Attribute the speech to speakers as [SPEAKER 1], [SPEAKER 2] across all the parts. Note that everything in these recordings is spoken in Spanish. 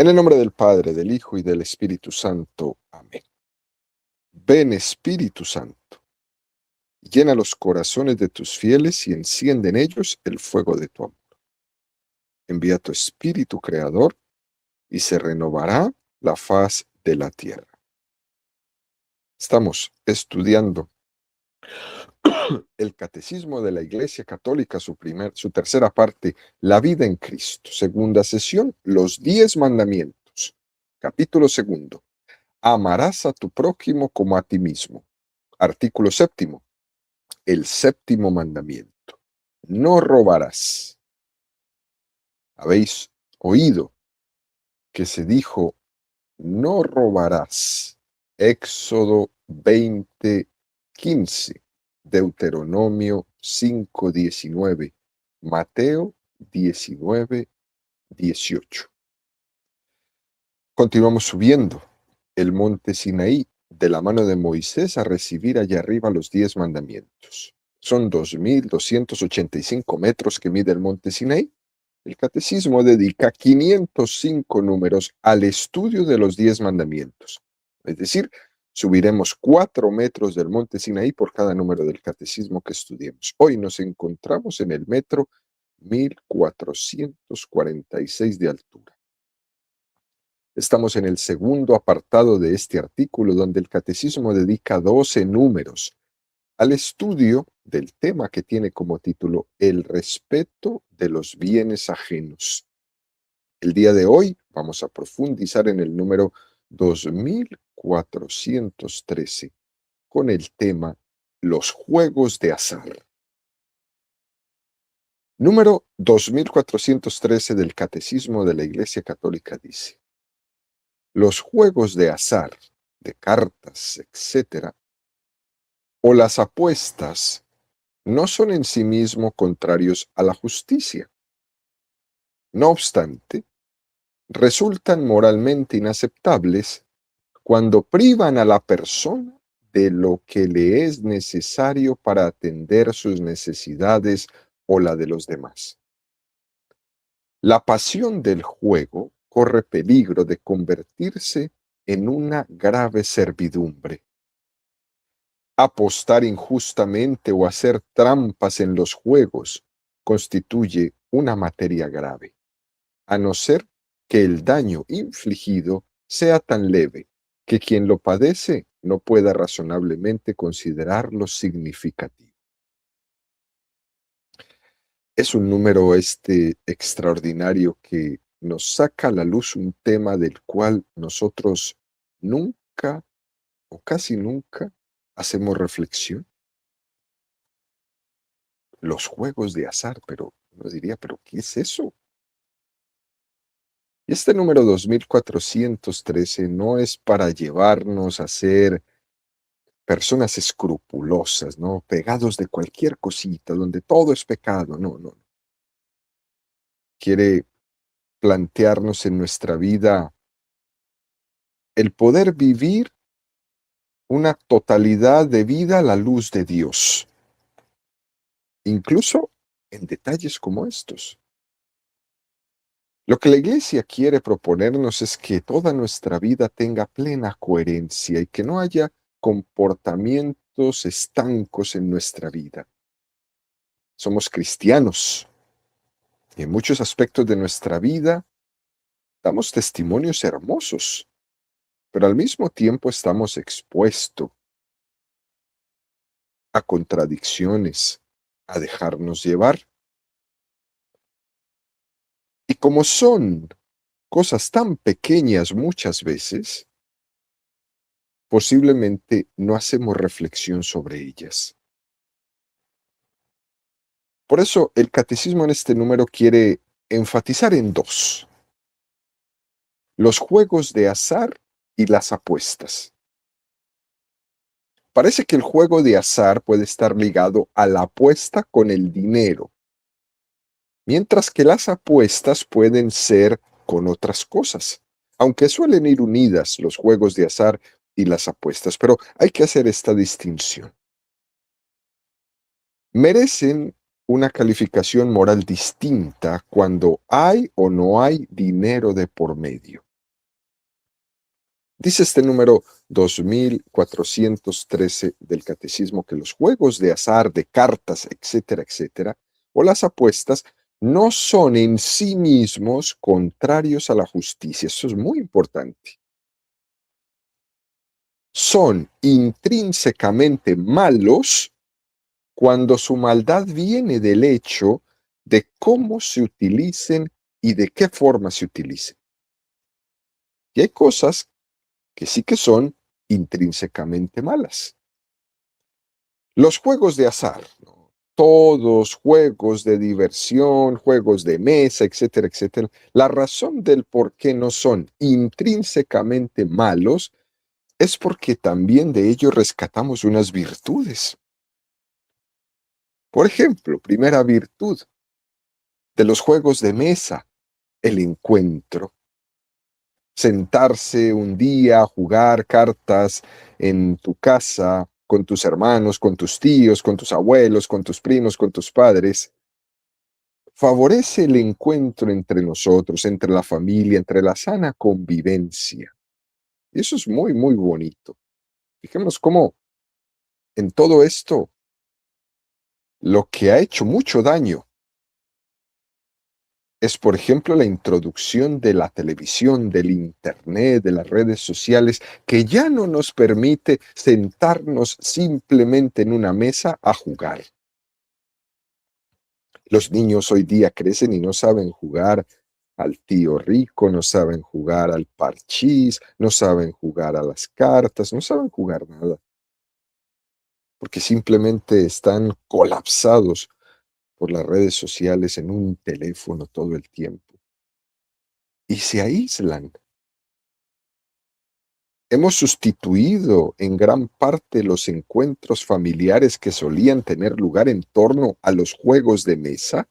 [SPEAKER 1] En el nombre del Padre, del Hijo y del Espíritu Santo. Amén. Ven, Espíritu Santo, llena los corazones de tus fieles y enciende en ellos el fuego de tu amor. Envía tu Espíritu Creador y se renovará la faz de la tierra. Estamos estudiando el Catecismo de la Iglesia Católica, su tercera parte, la vida en Cristo. Segunda sesión, los 10 mandamientos. Capítulo segundo. Amarás a tu prójimo como a ti mismo. Artículo séptimo. El séptimo mandamiento. No robarás. Habéis oído que se dijo, no robarás. Éxodo 20:15, Deuteronomio 5:19, Mateo 19:18. Continuamos subiendo el monte Sinaí de la mano de Moisés a recibir allá arriba los 10 mandamientos. Son 2.285 metros que mide el monte Sinaí. El catecismo dedica 505 números al estudio de los 10 mandamientos. Es decir, subiremos 4 metros del monte Sinaí por cada número del catecismo que estudiemos. Hoy nos encontramos en el metro 1446 de altura. Estamos en el segundo apartado de este artículo, donde el catecismo dedica 12 números al estudio del tema que tiene como título El respeto de los bienes ajenos. El día de hoy vamos a profundizar en el número 2413 con el tema Los juegos de azar. Número 2413 del Catecismo de la Iglesia Católica dice: los juegos de azar, de cartas, etc., o las apuestas no son en sí mismos contrarios a la justicia. No obstante, resultan moralmente inaceptables cuando privan a la persona de lo que le es necesario para atender sus necesidades o la de los demás. La pasión del juego corre peligro de convertirse en una grave servidumbre. Apostar injustamente o hacer trampas en los juegos constituye una materia grave, a no ser que el daño infligido sea tan leve que quien lo padece no pueda razonablemente considerarlo significativo. Es un número extraordinario que nos saca a la luz un tema del cual nosotros nunca o casi nunca hacemos reflexión. Los juegos de azar, pero uno diría, ¿pero qué es eso? Y este número 2413 no es para llevarnos a ser personas escrupulosas, ¿no? Pegados de cualquier cosita, donde todo es pecado. No, no. Quiere plantearnos en nuestra vida el poder vivir una totalidad de vida a la luz de Dios, incluso en detalles como estos. Lo que la Iglesia quiere proponernos es que toda nuestra vida tenga plena coherencia y que no haya comportamientos estancos en nuestra vida. Somos cristianos y en muchos aspectos de nuestra vida damos testimonios hermosos, pero al mismo tiempo estamos expuestos a contradicciones, a dejarnos llevar. Y como son cosas tan pequeñas muchas veces, posiblemente no hacemos reflexión sobre ellas. Por eso el catecismo en este número quiere enfatizar en dos: los juegos de azar y las apuestas. Parece que el juego de azar puede estar ligado a la apuesta con el dinero, mientras que las apuestas pueden ser con otras cosas, aunque suelen ir unidas los juegos de azar y las apuestas, pero hay que hacer esta distinción. Merecen una calificación moral distinta cuando hay o no hay dinero de por medio. Dice este número 2413 del Catecismo que los juegos de azar, de cartas, etcétera, etcétera, o las apuestas, no son en sí mismos contrarios a la justicia. Eso es muy importante. Son intrínsecamente malos cuando su maldad viene del hecho de cómo se utilicen y de qué forma se utilicen. Y hay cosas que sí que son intrínsecamente malas. Los juegos de azar, ¿no? Todos juegos de diversión, juegos de mesa, etcétera, etcétera. La razón del por qué no son intrínsecamente malos es porque también de ellos rescatamos unas virtudes. Por ejemplo, primera virtud de los juegos de mesa, el encuentro. Sentarse un día a jugar cartas en tu casa, con tus hermanos, con tus tíos, con tus abuelos, con tus primos, con tus padres, favorece el encuentro entre nosotros, entre la familia, entre la sana convivencia. Y eso es muy, muy bonito. Fijémonos cómo en todo esto lo que ha hecho mucho daño es, por ejemplo, la introducción de la televisión, del internet, de las redes sociales, que ya no nos permite sentarnos simplemente en una mesa a jugar. Los niños hoy día crecen y no saben jugar al tío rico, no saben jugar al parchís, no saben jugar a las cartas, no saben jugar nada, porque simplemente están colapsados por las redes sociales en un teléfono todo el tiempo y se aíslan. Hemos sustituido en gran parte los encuentros familiares que solían tener lugar en torno a los juegos de mesa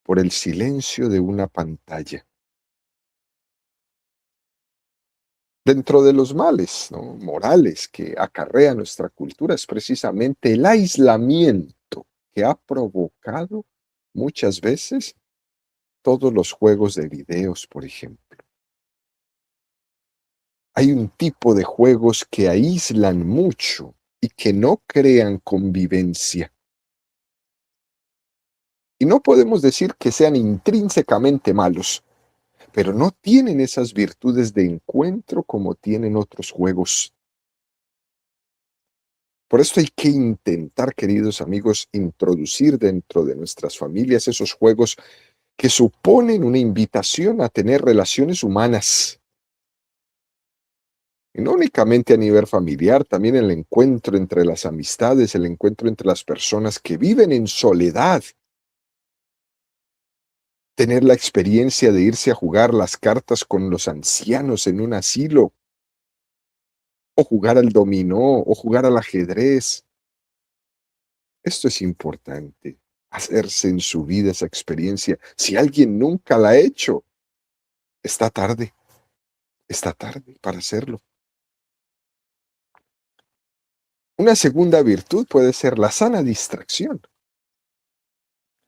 [SPEAKER 1] por el silencio de una pantalla. Dentro de los males, ¿no?, morales que acarrea nuestra cultura es precisamente el aislamiento que ha provocado muchas veces todos los juegos de videos, por ejemplo. Hay un tipo de juegos que aíslan mucho y que no crean convivencia. Y no podemos decir que sean intrínsecamente malos, pero no tienen esas virtudes de encuentro como tienen otros juegos. Por esto hay que intentar, queridos amigos, introducir dentro de nuestras familias esos juegos que suponen una invitación a tener relaciones humanas. Y no únicamente a nivel familiar, también el encuentro entre las amistades, el encuentro entre las personas que viven en soledad. Tener la experiencia de irse a jugar las cartas con los ancianos en un asilo, o jugar al dominó, o jugar al ajedrez. Esto es importante, hacerse en su vida esa experiencia. Si alguien nunca la ha hecho, está tarde, está tarde para hacerlo. Una segunda virtud puede ser la sana distracción.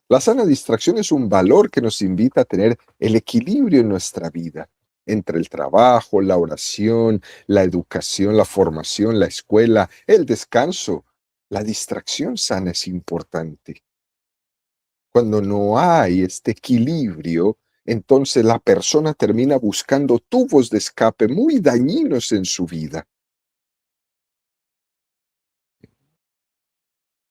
[SPEAKER 1] La sana distracción es un valor que nos invita a tener el equilibrio en nuestra vida entre el trabajo, la oración, la educación, la formación, la escuela, el descanso. La distracción sana es importante. Cuando no hay este equilibrio, entonces la persona termina buscando tubos de escape muy dañinos en su vida.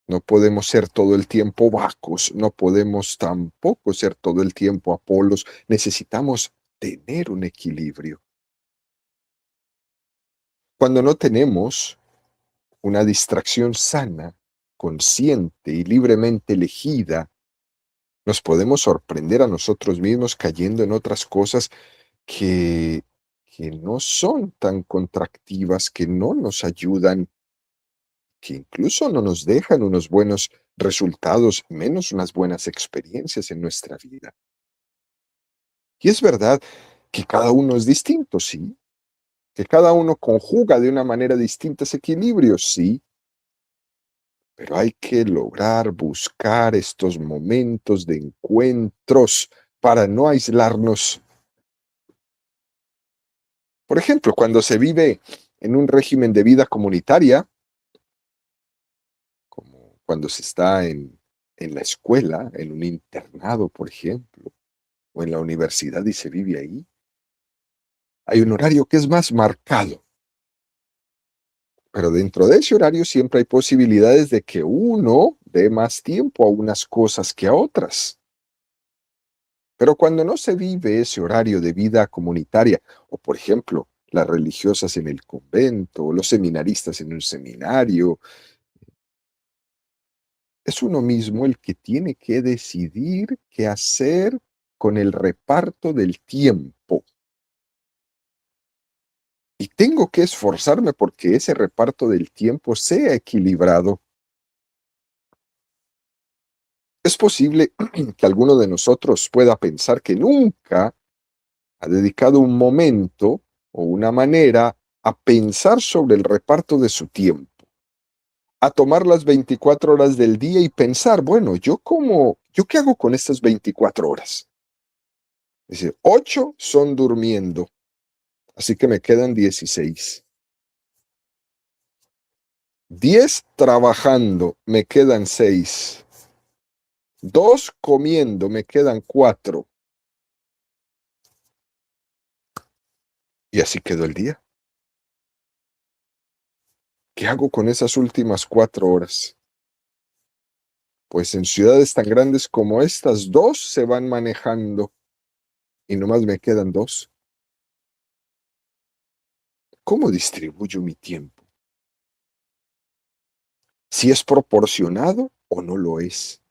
[SPEAKER 1] No podemos ser todo el tiempo Bacos, no podemos tampoco ser todo el tiempo Apolos. Necesitamos tener un equilibrio. Cuando no tenemos una distracción sana, consciente y libremente elegida, nos podemos sorprender a nosotros mismos cayendo en otras cosas que, que no son tan contractivas, que no nos ayudan, que incluso no nos dejan unos buenos resultados, menos unas buenas experiencias en nuestra vida. Y es verdad que cada uno es distinto, sí, que cada uno conjuga de una manera distinta ese equilibrio, sí, pero hay que lograr buscar estos momentos de encuentros para no aislarnos. Por ejemplo, cuando se vive en un régimen de vida comunitaria, como cuando se está en la escuela, en un internado, por ejemplo, o en la universidad y se vive ahí, hay un horario que es más marcado, pero dentro de ese horario siempre hay posibilidades de que uno dé más tiempo a unas cosas que a otras. Pero cuando no se vive ese horario de vida comunitaria, o por ejemplo, las religiosas en el convento, o los seminaristas en un seminario, es uno mismo el que tiene que decidir qué hacer con el reparto del tiempo. Y tengo que esforzarme porque ese reparto del tiempo sea equilibrado. Es posible que alguno de nosotros pueda pensar que nunca ha dedicado un momento o una manera a pensar sobre el reparto de su tiempo, a tomar las 24 horas del día y pensar, bueno, ¿yo qué hago con estas 24 horas? Es decir, 8 son durmiendo, así que me quedan 16. 10 trabajando, me quedan 6. 2 comiendo, me quedan 4. Y así quedó el día. ¿Qué hago con esas últimas 4 horas? Pues en ciudades tan grandes como estas, 2 se van manejando y nomás me quedan 2. ¿Cómo distribuyo mi tiempo? ¿Si es proporcionado o no lo es?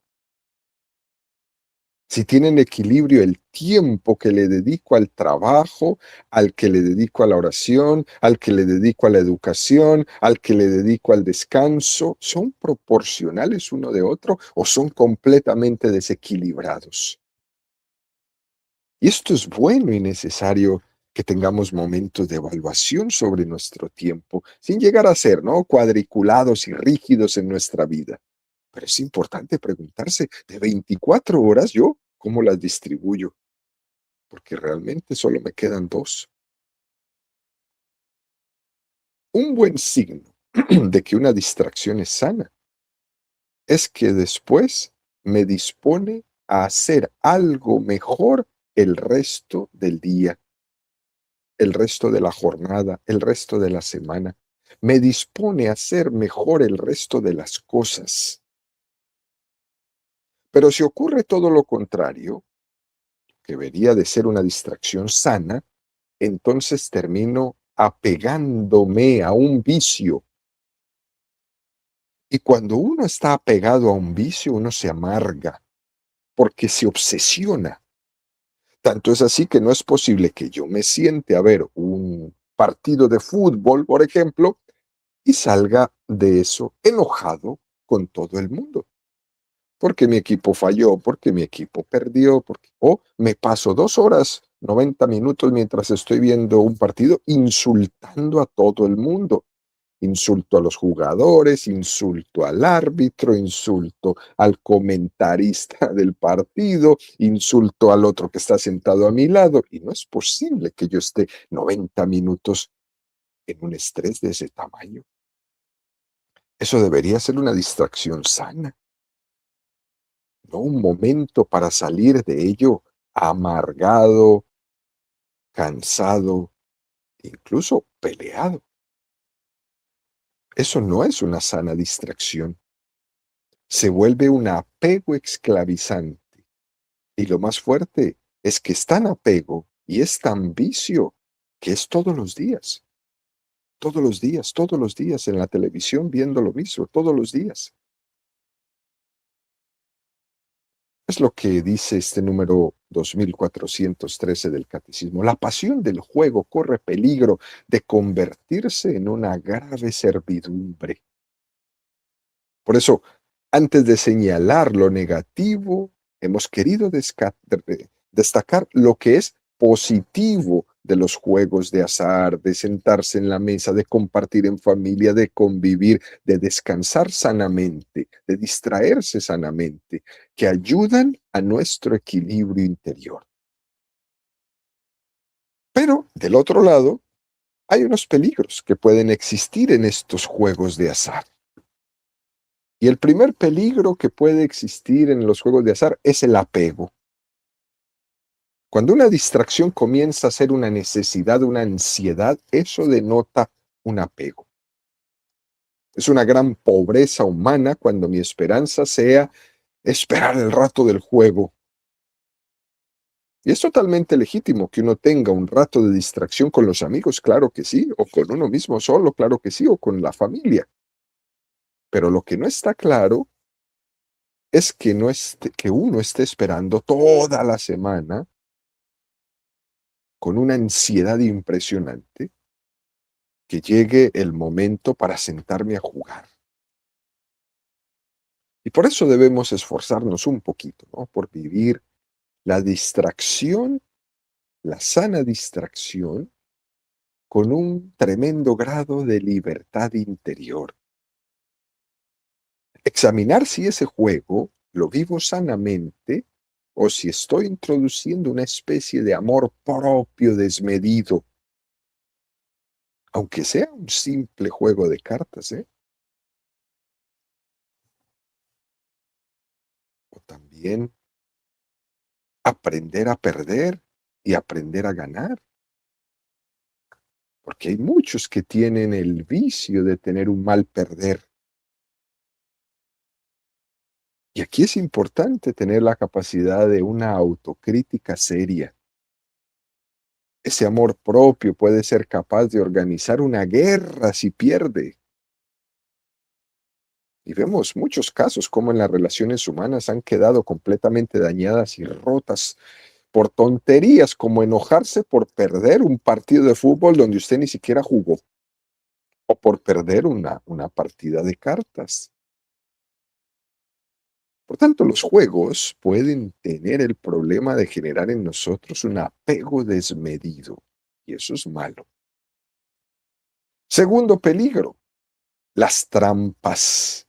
[SPEAKER 1] Si tienen equilibrio el tiempo que le dedico al trabajo, al que le dedico a la oración, al que le dedico a la educación, al que le dedico al descanso, ¿son proporcionales uno de otro o son completamente desequilibrados? Y esto es bueno y necesario que tengamos momentos de evaluación sobre nuestro tiempo, sin llegar a ser, ¿no?, cuadriculados y rígidos en nuestra vida. Pero es importante preguntarse, de 24 horas, ¿yo cómo las distribuyo? Porque realmente solo me quedan 2. Un buen signo de que una distracción es sana es que después me dispone a hacer algo mejor el resto del día, el resto de la jornada, el resto de la semana. Me dispone a hacer mejor el resto de las cosas. Pero si ocurre todo lo contrario, que debería de ser una distracción sana, entonces termino apegándome a un vicio. Y cuando uno está apegado a un vicio, uno se amarga porque se obsesiona. Tanto es así que no es posible que yo me siente a ver un partido de fútbol, por ejemplo, y salga de eso enojado con todo el mundo. Porque mi equipo falló, porque mi equipo perdió, o me paso 2 horas, 90 minutos mientras estoy viendo un partido insultando a todo el mundo. Insulto a los jugadores, insulto al árbitro, insulto al comentarista del partido, insulto al otro que está sentado a mi lado. Y no es posible que yo esté 90 minutos en un estrés de ese tamaño. Eso debería ser una distracción sana, no un momento para salir de ello amargado, cansado, incluso peleado. Eso no es una sana distracción. Se vuelve un apego esclavizante. Y lo más fuerte es que es tan apego y es tan vicio que es todos los días en la televisión viendo lo mismo, todos los días. Es lo que dice este número 2413 del Catecismo. La pasión del juego corre peligro de convertirse en una grave servidumbre. Por eso, antes de señalar lo negativo, hemos querido destacar lo que es positivo de los juegos de azar, de sentarse en la mesa, de compartir en familia, de convivir, de descansar sanamente, de distraerse sanamente, que ayudan a nuestro equilibrio interior. Pero, del otro lado, hay unos peligros que pueden existir en estos juegos de azar. Y el primer peligro que puede existir en los juegos de azar es el apego. Cuando una distracción comienza a ser una necesidad, una ansiedad, eso denota un apego. Es una gran pobreza humana cuando mi esperanza sea esperar el rato del juego. Y es totalmente legítimo que uno tenga un rato de distracción con los amigos, claro que sí, o con uno mismo solo, claro que sí, o con la familia. Pero lo que no está claro es que, que uno esté esperando toda la semana con una ansiedad impresionante que llegue el momento para sentarme a jugar. Y por eso debemos esforzarnos un poquito, ¿no? Por vivir la distracción, la sana distracción, con un tremendo grado de libertad interior. Examinar si ese juego lo vivo sanamente o si estoy introduciendo una especie de amor propio desmedido, aunque sea un simple juego de cartas, ¿eh? O también aprender a perder y aprender a ganar, porque hay muchos que tienen el vicio de tener un mal perder. Y aquí es importante tener la capacidad de una autocrítica seria. Ese amor propio puede ser capaz de organizar una guerra si pierde. Y vemos muchos casos como en las relaciones humanas han quedado completamente dañadas y rotas por tonterías como enojarse por perder un partido de fútbol donde usted ni siquiera jugó o por perder una partida de cartas. Por tanto, los juegos pueden tener el problema de generar en nosotros un apego desmedido y eso es malo. Segundo peligro, las trampas.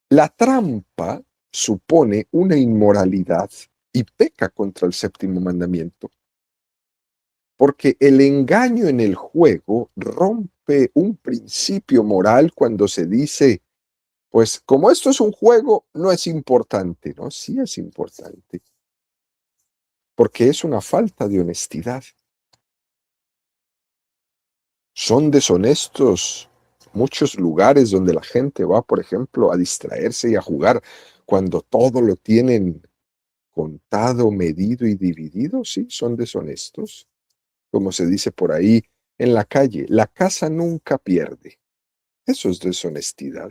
[SPEAKER 1] La trampa supone una inmoralidad y peca contra el séptimo mandamiento, porque el engaño en el juego rompe un principio moral cuando se dice, pues como esto es un juego, no es importante, ¿no? Sí es importante, porque es una falta de honestidad. Son deshonestos muchos lugares donde la gente va, por ejemplo, a distraerse y a jugar cuando todo lo tienen contado, medido y dividido, sí, son deshonestos. Como se dice por ahí en la calle, la casa nunca pierde. Eso es deshonestidad.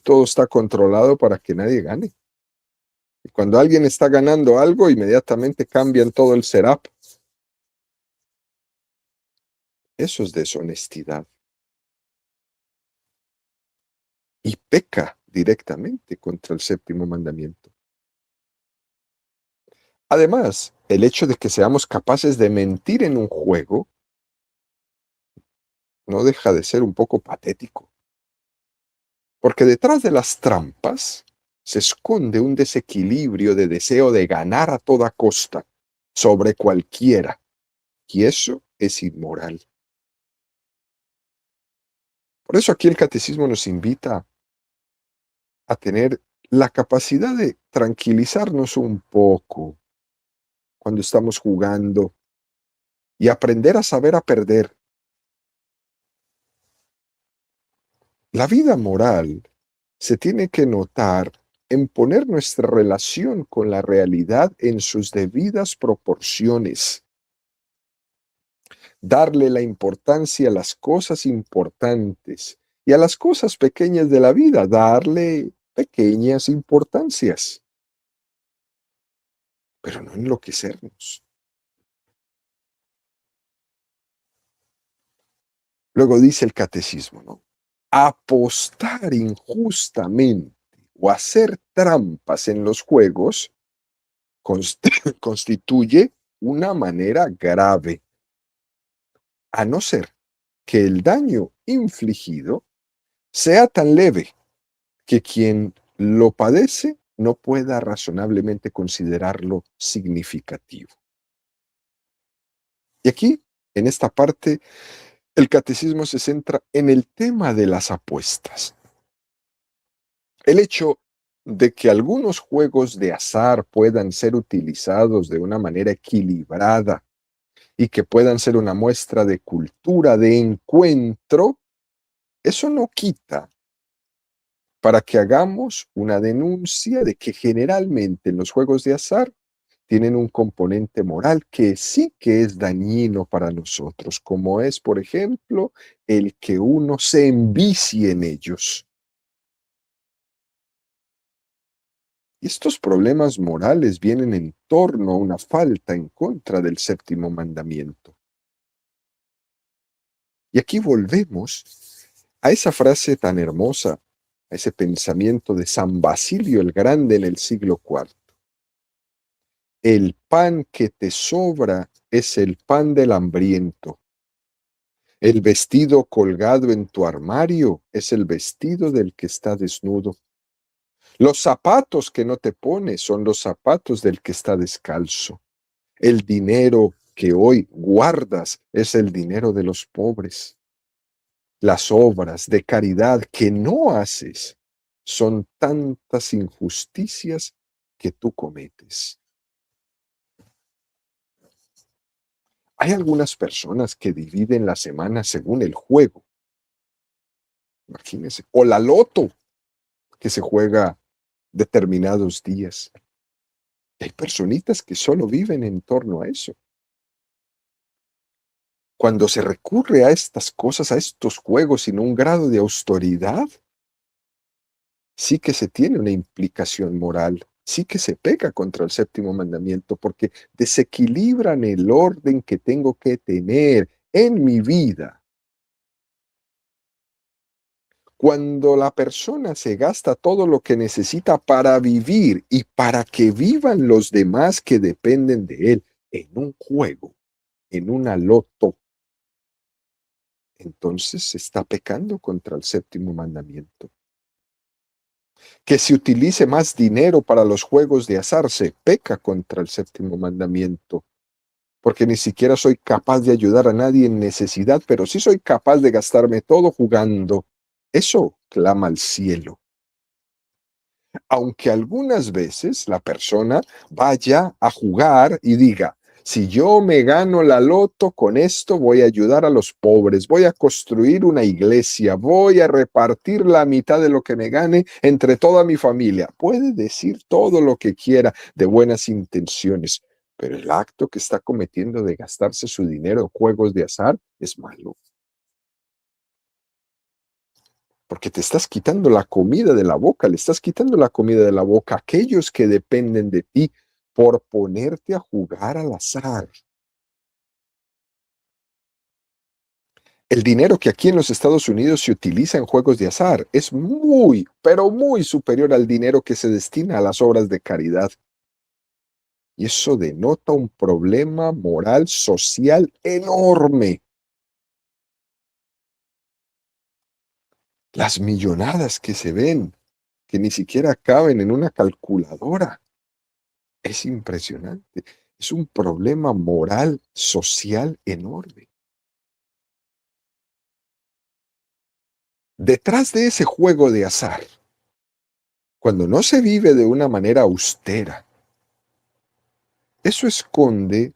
[SPEAKER 1] Todo está controlado para que nadie gane. Y cuando alguien está ganando algo, inmediatamente cambian todo el setup. Eso es deshonestidad. Y peca directamente contra el séptimo mandamiento. Además, el hecho de que seamos capaces de mentir en un juego no deja de ser un poco patético. Porque detrás de las trampas se esconde un desequilibrio de deseo de ganar a toda costa sobre cualquiera. Y eso es inmoral. Por eso aquí el catecismo nos invita a tener la capacidad de tranquilizarnos un poco cuando estamos jugando y aprender a saber a perder. La vida moral se tiene que notar en poner nuestra relación con la realidad en sus debidas proporciones, darle la importancia a las cosas importantes y a las cosas pequeñas de la vida, darle pequeñas importancias, pero no enloquecernos. Luego dice el catecismo, ¿no? Apostar injustamente o hacer trampas en los juegos constituye una manera grave, a no ser que el daño infligido sea tan leve que quien lo padece no pueda razonablemente considerarlo significativo. Y aquí En esta parte, el catecismo se centra en el tema de las apuestas. El hecho de que algunos juegos de azar puedan ser utilizados de una manera equilibrada y que puedan ser una muestra de cultura, de encuentro, eso no quita para que hagamos una denuncia de que generalmente los juegos de azar tienen un componente moral que sí que es dañino para nosotros, como es, por ejemplo, el que uno se envicie en ellos. Y estos problemas morales vienen en torno a una falta en contra del séptimo mandamiento. Y aquí volvemos a esa frase tan hermosa, a ese pensamiento de San Basilio el Grande en el siglo IV. El pan que te sobra es el pan del hambriento. El vestido colgado en tu armario es el vestido del que está desnudo. Los zapatos que no te pones son los zapatos del que está descalzo. El dinero que hoy guardas es el dinero de los pobres. Las obras de caridad que no haces son tantas injusticias que tú cometes. Hay algunas personas que dividen la semana según el juego, imagínense, o la loto que se juega determinados días. Hay personitas que solo viven en torno a eso. Cuando se recurre a estas cosas, a estos juegos sin un grado de austeridad, sí que se tiene una implicación moral, sí que se peca contra el séptimo mandamiento, porque desequilibran el orden que tengo que tener en mi vida. Cuando la persona se gasta todo lo que necesita para vivir y para que vivan los demás que dependen de él en un juego, en una loto, entonces se está pecando contra el séptimo mandamiento. Que se utilice más dinero para los juegos de azar, se peca contra el séptimo mandamiento, porque ni siquiera soy capaz de ayudar a nadie en necesidad, pero sí soy capaz de gastarme todo jugando. Eso clama al cielo. Aunque algunas veces la persona vaya a jugar y diga, si yo me gano la loto, con esto voy a ayudar a los pobres, voy a construir una iglesia, voy a repartir la mitad de lo que me gane entre toda mi familia. Puede decir todo lo que quiera de buenas intenciones, pero el acto que está cometiendo de gastarse su dinero en juegos de azar es malo. Porque te estás quitando la comida de la boca, le estás quitando la comida de la boca a aquellos que dependen de ti por ponerte a jugar al azar. El dinero que aquí en los Estados Unidos se utiliza en juegos de azar es muy, pero muy superior al dinero que se destina a las obras de caridad. Y eso denota un problema moral, social enorme. Las millonadas que se ven, que ni siquiera caben en una calculadora. Es impresionante. Es un problema moral, social enorme. Detrás de ese juego de azar, cuando no se vive de una manera austera, eso esconde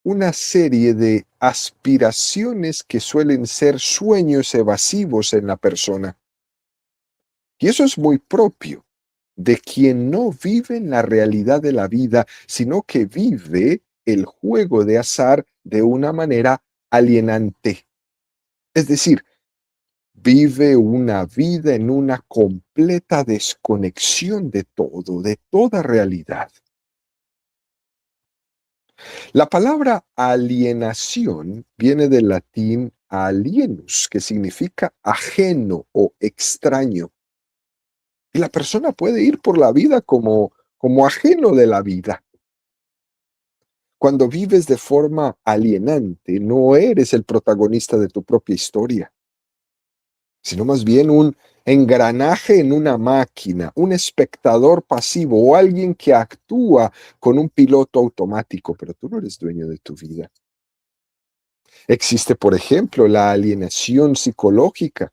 [SPEAKER 1] una serie de aspiraciones que suelen ser sueños evasivos en la persona. Y eso es muy propio de quien no vive en la realidad de la vida, sino que vive el juego de azar de una manera alienante. Es decir, vive una vida en una completa desconexión de todo, de toda realidad. La palabra alienación viene del latín alienus, que significa ajeno o extraño. Y la persona puede ir por la vida como ajeno de la vida. Cuando vives de forma alienante, no eres el protagonista de tu propia historia, sino más bien un engranaje en una máquina, un espectador pasivo o alguien que actúa con un piloto automático, pero tú no eres dueño de tu vida. Existe, por ejemplo, la alienación psicológica,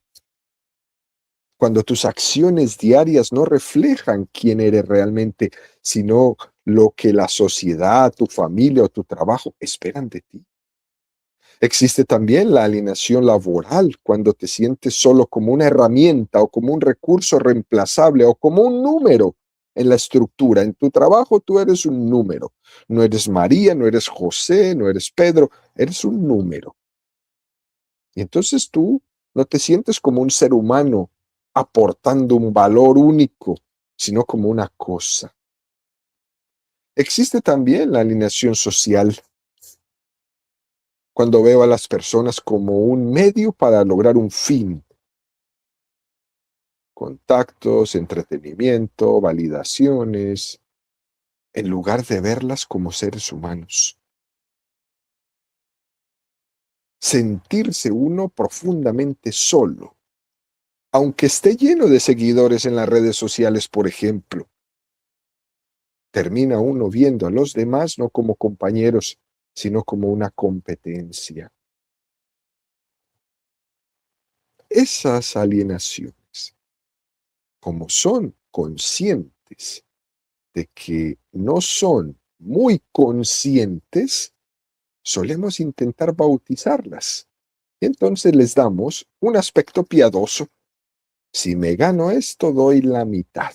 [SPEAKER 1] cuando tus acciones diarias no reflejan quién eres realmente, sino lo que la sociedad, tu familia o tu trabajo esperan de ti. Existe también la alienación laboral, cuando te sientes solo como una herramienta o como un recurso reemplazable o como un número en la estructura. En tu trabajo tú eres un número. No eres María, no eres José, no eres Pedro, eres un número. Y entonces tú no te sientes como un ser humano aportando un valor único, sino como una cosa. Existe también la alienación social, cuando veo a las personas como un medio para lograr un fin: contactos, entretenimiento, validaciones, en lugar de verlas como seres humanos. Sentirse uno profundamente solo, aunque esté lleno de seguidores en las redes sociales, por ejemplo. Termina uno viendo a los demás no como compañeros, sino como una competencia. Esas alienaciones, como son conscientes de que no son muy conscientes, solemos intentar bautizarlas. Entonces les damos un aspecto piadoso. Si me gano esto, doy la mitad.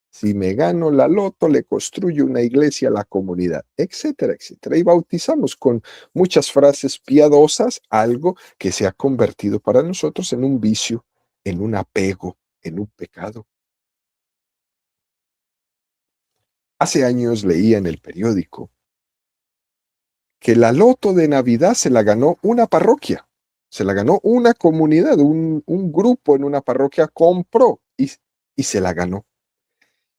[SPEAKER 1] Si me gano la loto, le construyo una iglesia a la comunidad, etcétera, etcétera. Y bautizamos con muchas frases piadosas algo que se ha convertido para nosotros en un vicio, en un apego, en un pecado. Hace años leía en el periódico que la loto de Navidad se la ganó una parroquia, se la ganó una comunidad, un grupo en una parroquia compró y se la ganó.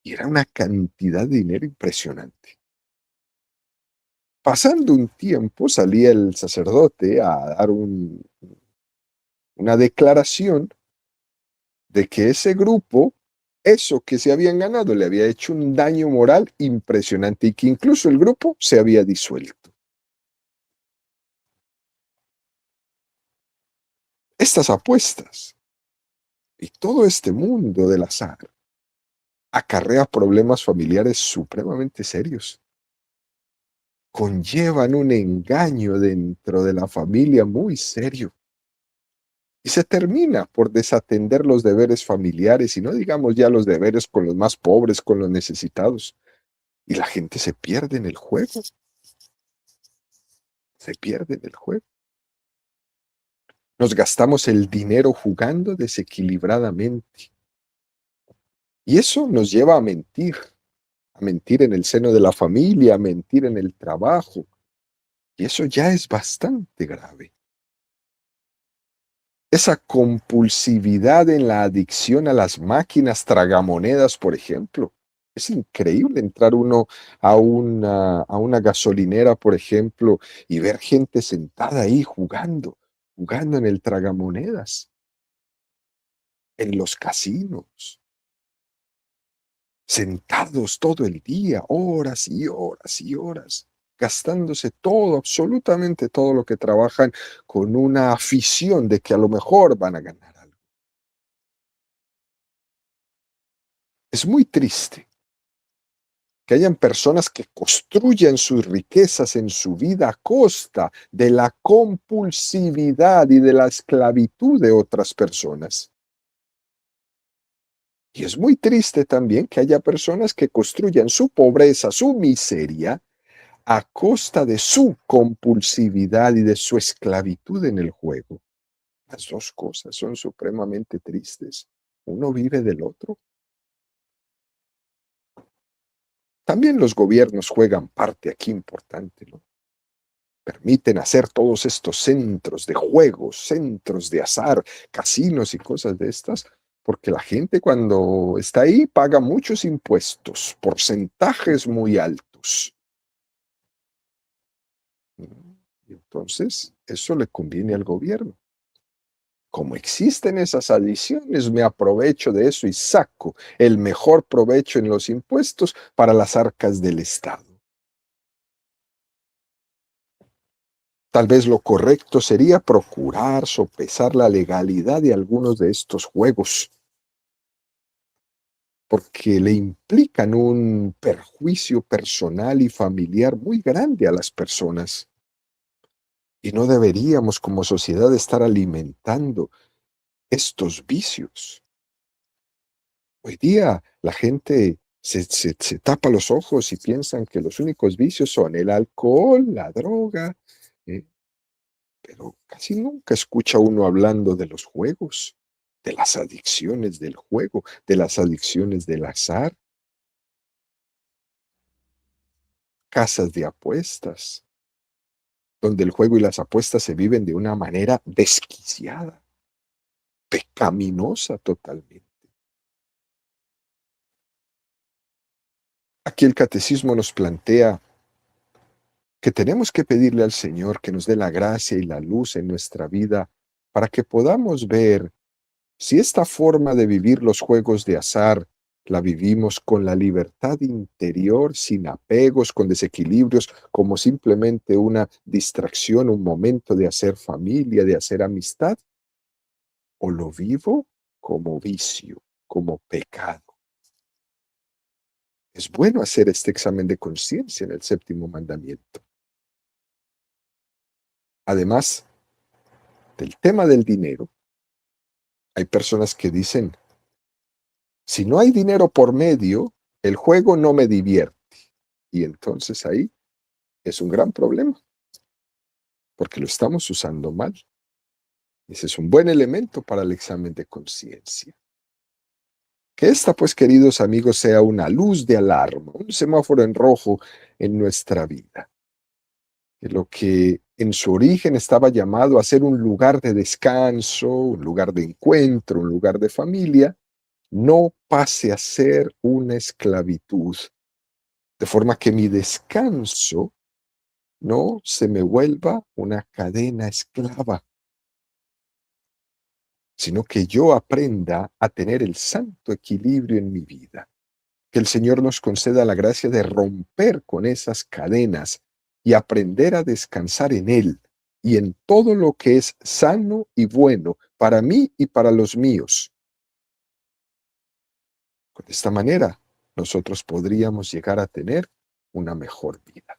[SPEAKER 1] Y era una cantidad de dinero impresionante. Pasando un tiempo, salía el sacerdote a dar una declaración de que ese grupo, eso que se habían ganado, le había hecho un daño moral impresionante y que incluso el grupo se había disuelto. Estas apuestas y todo este mundo del azar acarrea problemas familiares supremamente serios. Conllevan un engaño dentro de la familia muy serio. Y se termina por desatender los deberes familiares y no digamos ya los deberes con los más pobres, con los necesitados. Y la gente se pierde en el juego, se pierde en el juego. Nos gastamos el dinero jugando desequilibradamente. Y eso nos lleva a mentir en el seno de la familia, a mentir en el trabajo. Y eso ya es bastante grave. Esa compulsividad en la adicción a las máquinas tragamonedas, por ejemplo. Es increíble entrar uno a una gasolinera, por ejemplo, y ver gente sentada ahí jugando en el tragamonedas, en los casinos, sentados todo el día, horas y horas y horas, gastándose todo, absolutamente todo lo que trabajan con una afición de que a lo mejor van a ganar algo. Es muy triste que hayan personas que construyan sus riquezas en su vida a costa de la compulsividad y de la esclavitud de otras personas. Y es muy triste también que haya personas que construyan su pobreza, su miseria, a costa de su compulsividad y de su esclavitud en el juego. Las dos cosas son supremamente tristes. Uno vive del otro. También los gobiernos juegan parte aquí importante, ¿no? Permiten hacer todos estos centros de juegos, centros de azar, casinos y cosas de estas, porque la gente cuando está ahí paga muchos impuestos, porcentajes muy altos. Y entonces, eso le conviene al gobierno. Como existen esas adiciones, me aprovecho de eso y saco el mejor provecho en los impuestos para las arcas del Estado. Tal vez lo correcto sería procurar sopesar la legalidad de algunos de estos juegos, porque le implican un perjuicio personal y familiar muy grande a las personas. Y no deberíamos como sociedad estar alimentando estos vicios. Hoy día la gente se tapa los ojos y piensan que los únicos vicios son el alcohol, la droga, eh, pero casi nunca escucha uno hablando de los juegos, de las adicciones del juego, de las adicciones del azar, casas de apuestas, donde el juego y las apuestas se viven de una manera desquiciada, pecaminosa totalmente. Aquí el catecismo nos plantea que tenemos que pedirle al Señor que nos dé la gracia y la luz en nuestra vida para que podamos ver si esta forma de vivir los juegos de azar la vivimos con la libertad interior, sin apegos, con desequilibrios, como simplemente una distracción, un momento de hacer familia, de hacer amistad, o lo vivo como vicio, como pecado. Es bueno hacer este examen de conciencia en el séptimo mandamiento. Además del tema del dinero, hay personas que dicen, si no hay dinero por medio, el juego no me divierte. Y entonces ahí es un gran problema, porque lo estamos usando mal. Ese es un buen elemento para el examen de conciencia. Que esta, pues, queridos amigos, sea una luz de alarma, un semáforo en rojo en nuestra vida. Que lo que en su origen estaba llamado a ser un lugar de descanso, un lugar de encuentro, un lugar de familia, no pase a ser una esclavitud, de forma que mi descanso no se me vuelva una cadena esclava, sino que yo aprenda a tener el santo equilibrio en mi vida. Que el Señor nos conceda la gracia de romper con esas cadenas y aprender a descansar en Él y en todo lo que es sano y bueno para mí y para los míos. De esta manera, nosotros podríamos llegar a tener una mejor vida.